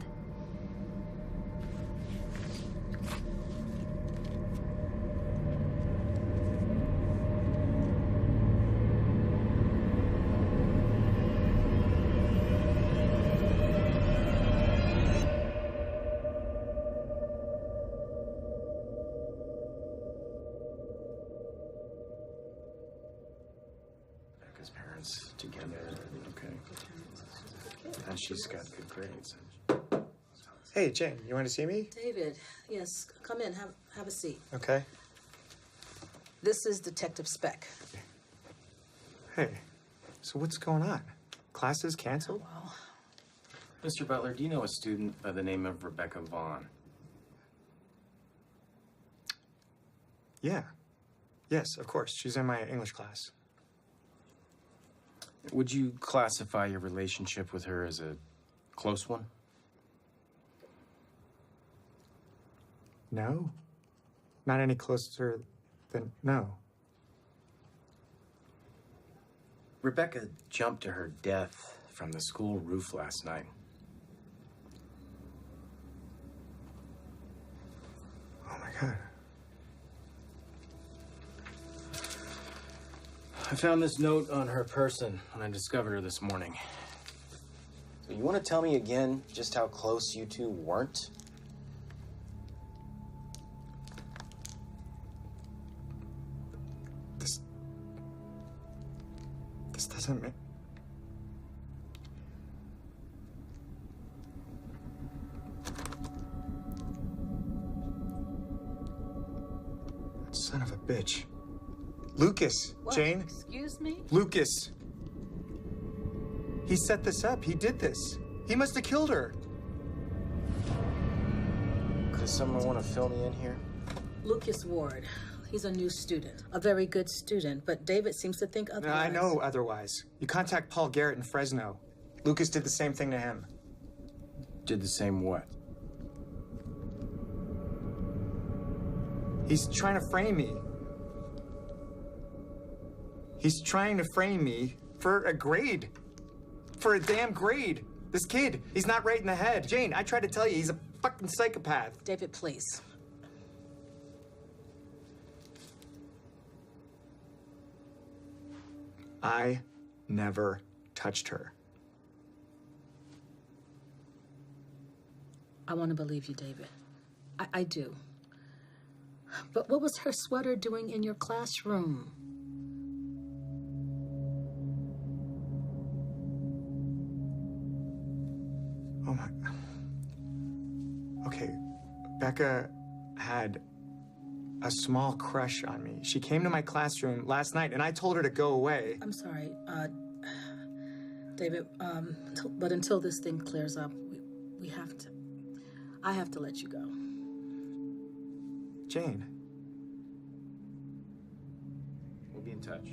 Becca's parents together, okay. And she's got good grades. Hey, Jane, you want to see me? David, yes, come in, have a seat. Okay. This is Detective Speck. Hey, so what's going on? Classes canceled? Well, Mr. Butler, do you know a student by the name of Rebecca Vaughn? Yeah. Yes, of course. She's in my English class. Would you classify your relationship with her as a close one? No. Not any closer than no. Rebecca jumped to her death from the school roof last night. Oh my God. I found this note on her person when I discovered her this morning. So you want to tell me again just how close you two weren't? This doesn't make... Son of a bitch. Lucas, What? Jane? Excuse me? Lucas. He set this up. He did this. He must have killed her. Does someone want to fill me in here? Lucas Ward. He's a new student. A very good student, but David seems to think otherwise. I know otherwise. You contact Paul Garrett in Fresno. Lucas did the same thing to him. Did the same what? He's trying to frame me. He's trying to frame me for a grade. For a damn grade. This kid, he's not right in the head. Jane, I tried to tell you, he's a fucking psychopath. David, please. I never touched her. I want to believe you, David. I do. But what was her sweater doing in your classroom? Oh my... Okay, Becca had a small crush on me. She came to my classroom last night and I told her to go away. I'm sorry, David, but until this thing clears up, we have to... I have to let you go. Jane. We'll be in touch.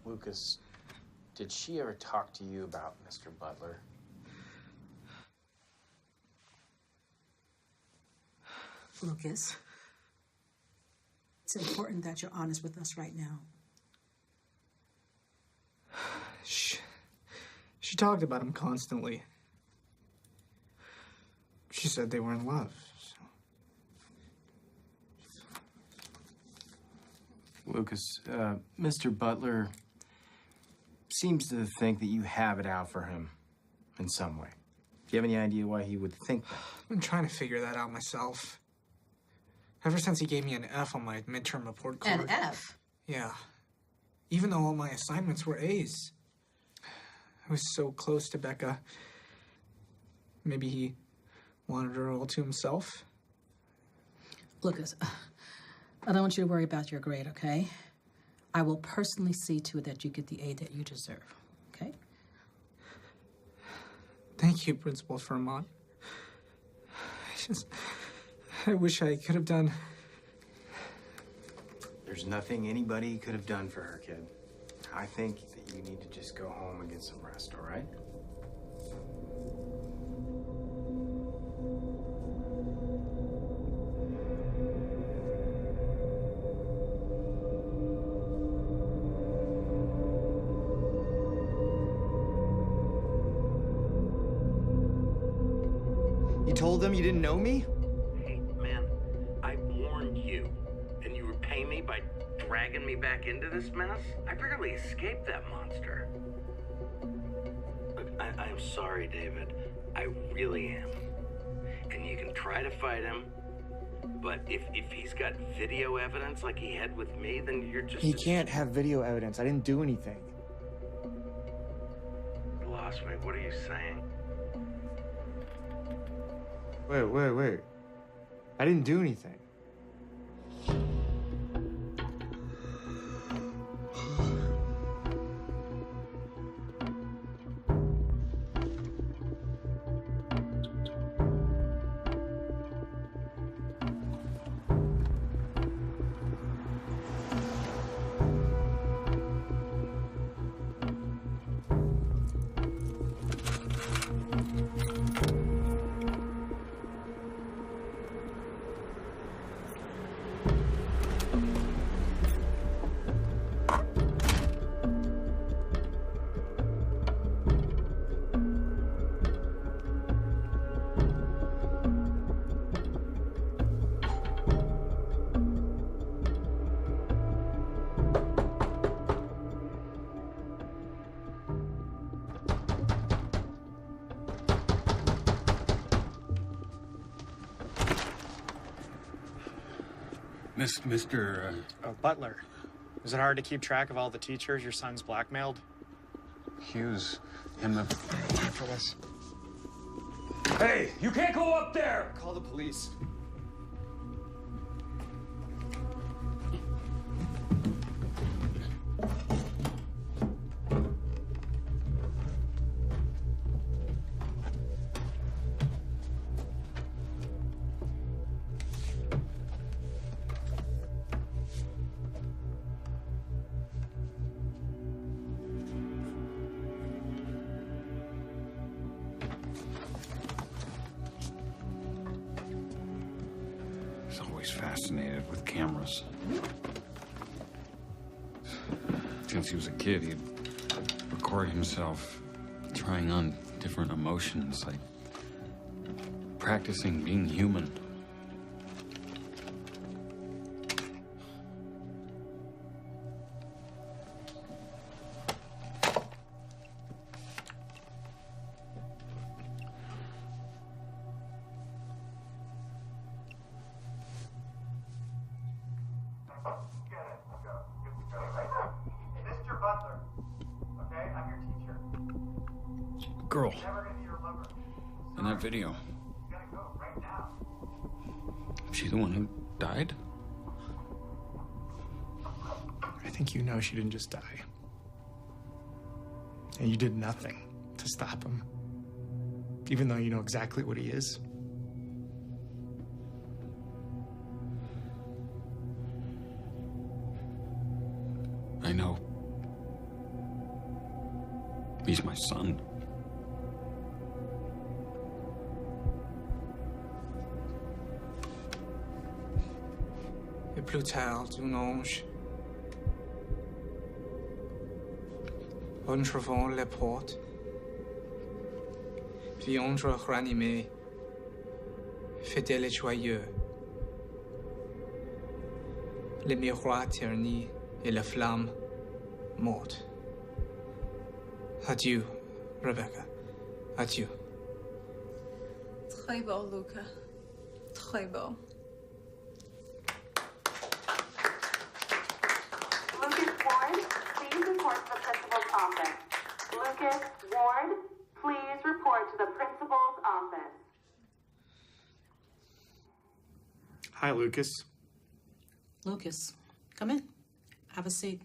Lucas, did she ever talk to you about Mr. Butler? Lucas, it's important that you're honest with us right now. She talked about him constantly. She said they were in love. Lucas, Mr. Butler seems to think that you have it out for him in some way. Do you have any idea why he would think that? I've been trying to figure that out myself. Ever since he gave me an F on my midterm report card. An F? Yeah. Even though all my assignments were A's. I was so close to Becca. Maybe he wanted her all to himself. Lucas, I don't want you to worry about your grade, okay? I will personally see to it that you get the A that you deserve, okay? Thank you, Principal Vermont. I wish I could have done. There's nothing anybody could have done for her, kid. I think that you need to just go home and get some rest, all right? You told them you didn't know me? Hey, man, I warned you, and you repay me by dragging me back into this mess? I barely escaped that monster. Look, I'm sorry, David. I really am. And you can try to fight him, but if he's got video evidence like he had with me, then you're just... He can't have video evidence. I didn't do anything. You lost me. What are you saying? Wait. I didn't do anything. Mr. Oh, Butler. Is it hard to keep track of all the teachers your son's blackmailed? Hughes, him the... For this. Hey, you can't go up there! Call the police. Fascinated with cameras. Since he was a kid, he'd record himself trying on different emotions, like practicing being human. Girl. In that video. Is she the one who died? I think you know she didn't just die. And you did nothing to stop him. Even though you know exactly what he is. I know. He's my son. Et plus tard, d'un ange, entrevant les portes, puis entre ranimé, fidèle et joyeux, les miroirs ternis et la flamme morte. Adieu, Rebecca. Adieu. Très beau, Luca. Très beau. Lucas Ward, please report to the principal's office. Lucas Ward, please report to the principal's office. Hi, Lucas. Lucas, come in. Have a seat.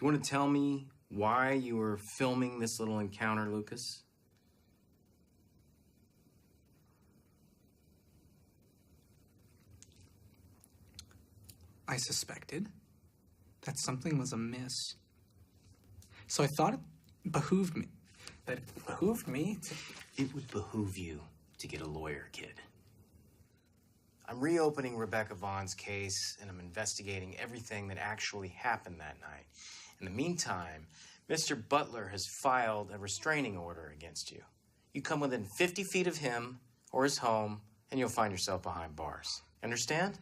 you want to tell me why you were filming this little encounter, Lucas? I suspected that something was amiss. So I thought it behooved me. That it behooved me to... It would behoove you to get a lawyer, kid. I'm reopening Rebecca Vaughn's case, and I'm investigating everything that actually happened that night. In the meantime, Mr. Butler has filed a restraining order against you. You come within 50 feet of him or his home, and you'll find yourself behind bars. Understand?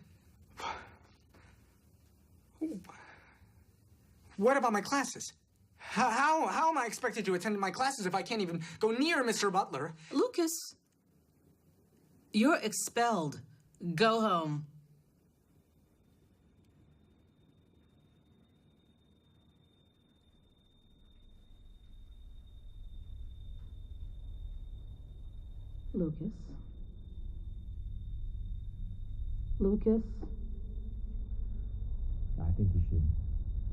What about my classes? How am I expected to attend my classes if I can't even go near Mr. Butler? Lucas, you're expelled. Go home. Lucas. Lucas. I think you should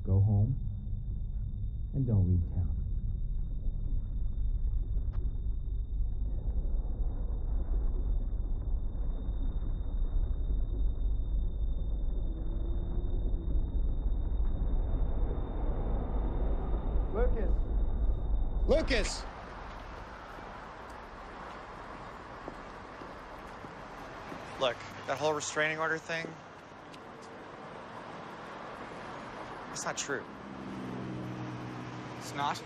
go home and don't leave town. Lucas! Lucas! Look, that whole restraining order thing, it's not true. It's not?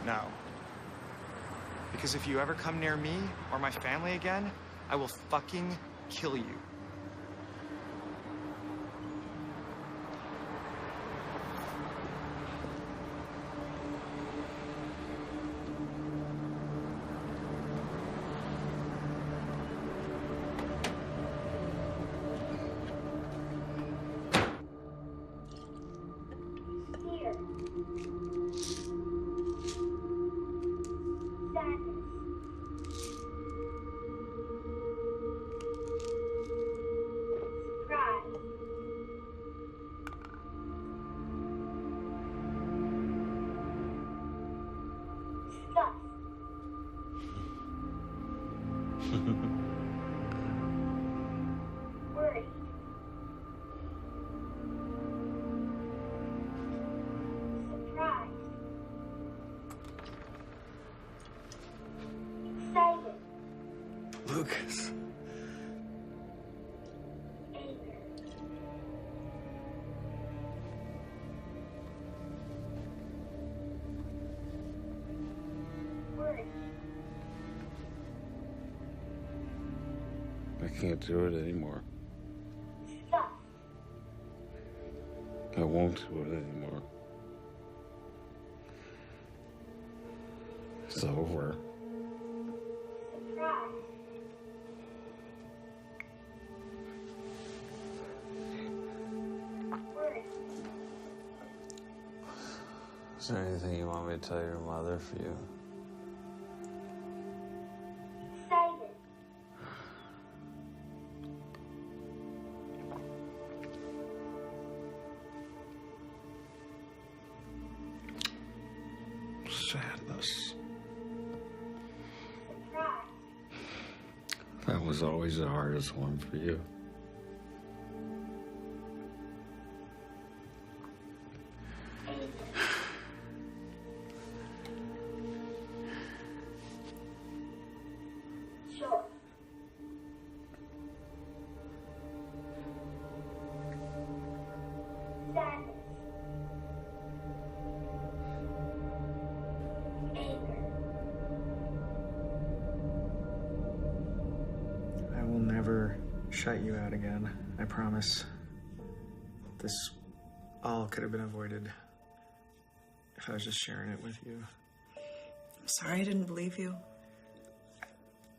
No. Because if you ever come near me or my family again, I will fucking kill you. Lucas. I can't do it anymore. I won't do it anymore. It's over. Is there anything you want me to tell your mother for you? Sadness. That was always the hardest one for you. I will never shut you out again, I promise. This all could have been avoided if I was just sharing it with you. I'm sorry I didn't believe you.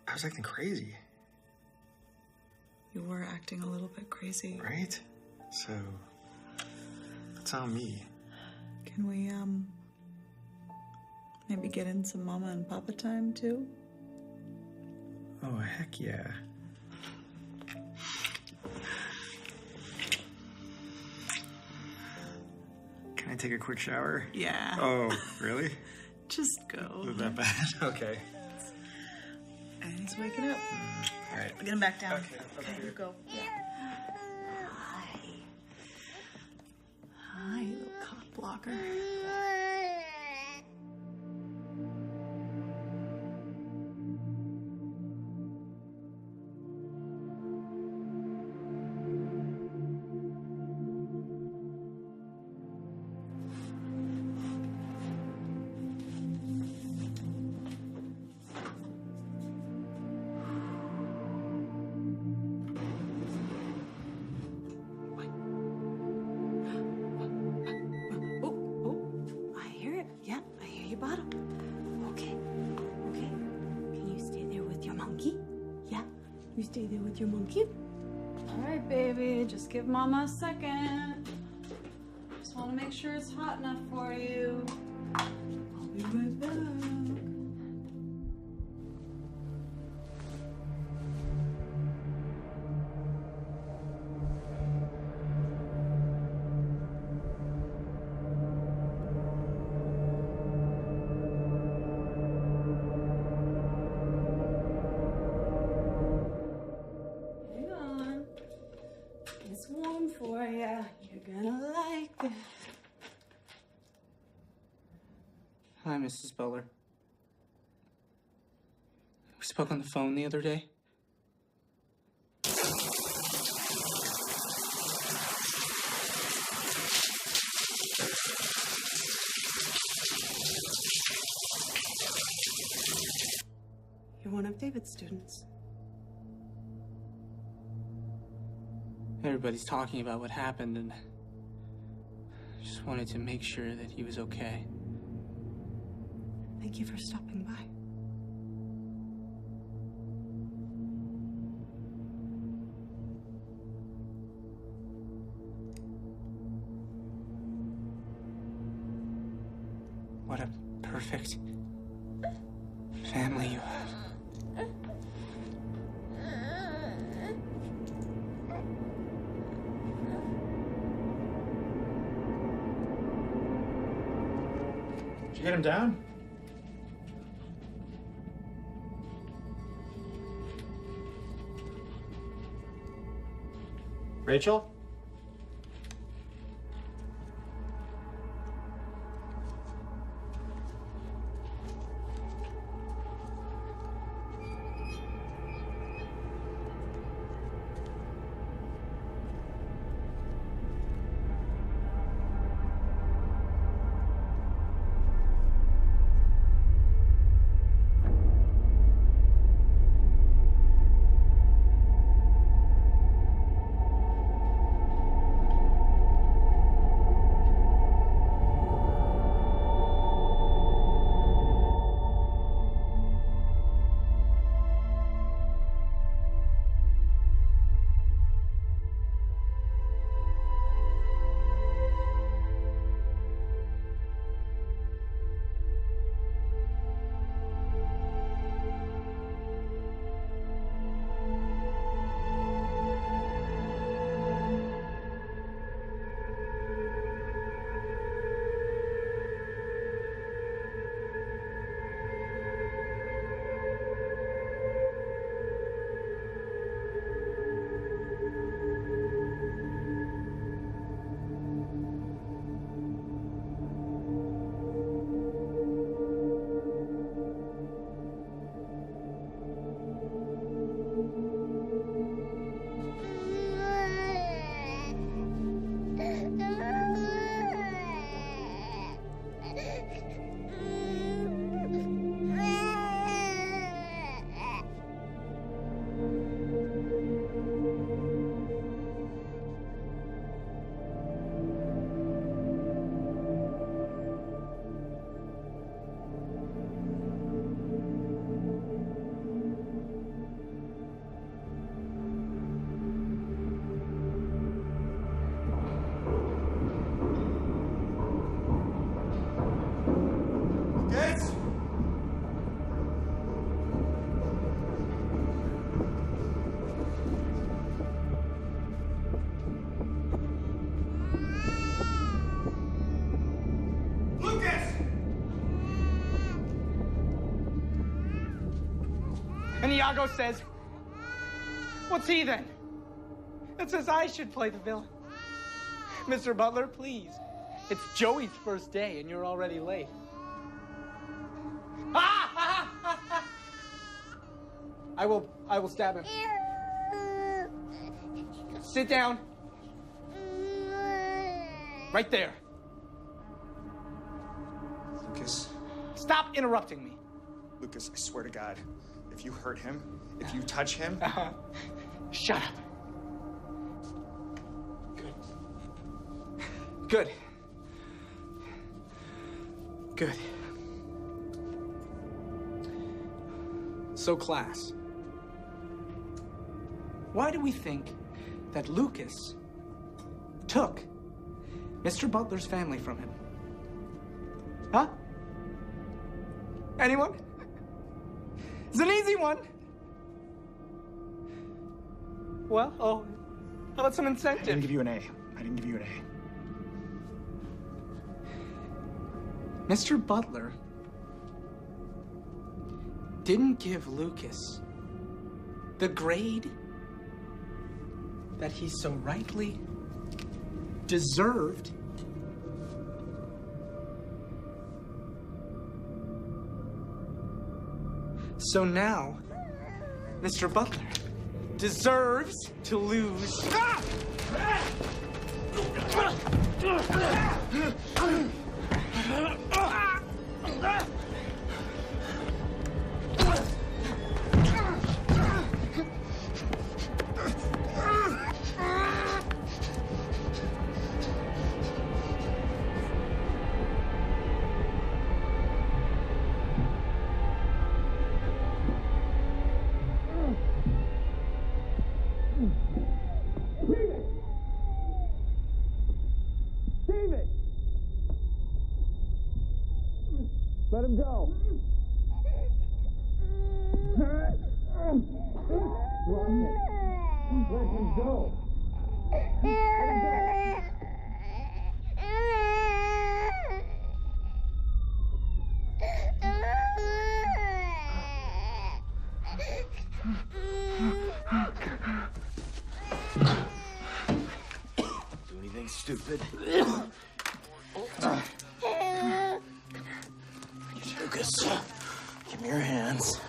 I was acting crazy. You were acting a little bit crazy. Right? So, it's on me. Can we, maybe get in some mama and papa time, too? Oh, heck yeah. Can I take a quick shower? Yeah. Oh, really? Just go. Was that bad? Okay. And he's waking up. All right. Get him back down. Okay, you go. Yeah. Hi. Hi, little cock blocker. Stay there with your monkey. All right, baby, just give Mama a second. Just want to make sure it's hot enough for you. I'll be right back. Hi, Mrs. Buller. We spoke on the phone the other day. You're one of David's students. Everybody's talking about what happened, and I just wanted to make sure that he was okay. Thank you for stopping by. What a perfect family you have. Did you get him down? Rachel? Iago says, what's he then? It says I should play the villain. Mr. Butler, please. It's Joey's first day and you're already late. I will stab him. Sit down. Right there. Lucas. Stop interrupting me. Lucas, I swear to God, if you hurt him, if you touch him... Shut up. Good. Good. So, class, why do we think that Lucas took Mr. Butler's family from him? Huh? Anyone? It's an easy one. Well, how about some incentive? I didn't give you an A. I didn't give you an A. Mr. Butler didn't give Lucas the grade that he so rightly deserved. So now, Mr. Butler deserves to lose. Let him go. Let him go. Do anything stupid. Lucas, give me your hands.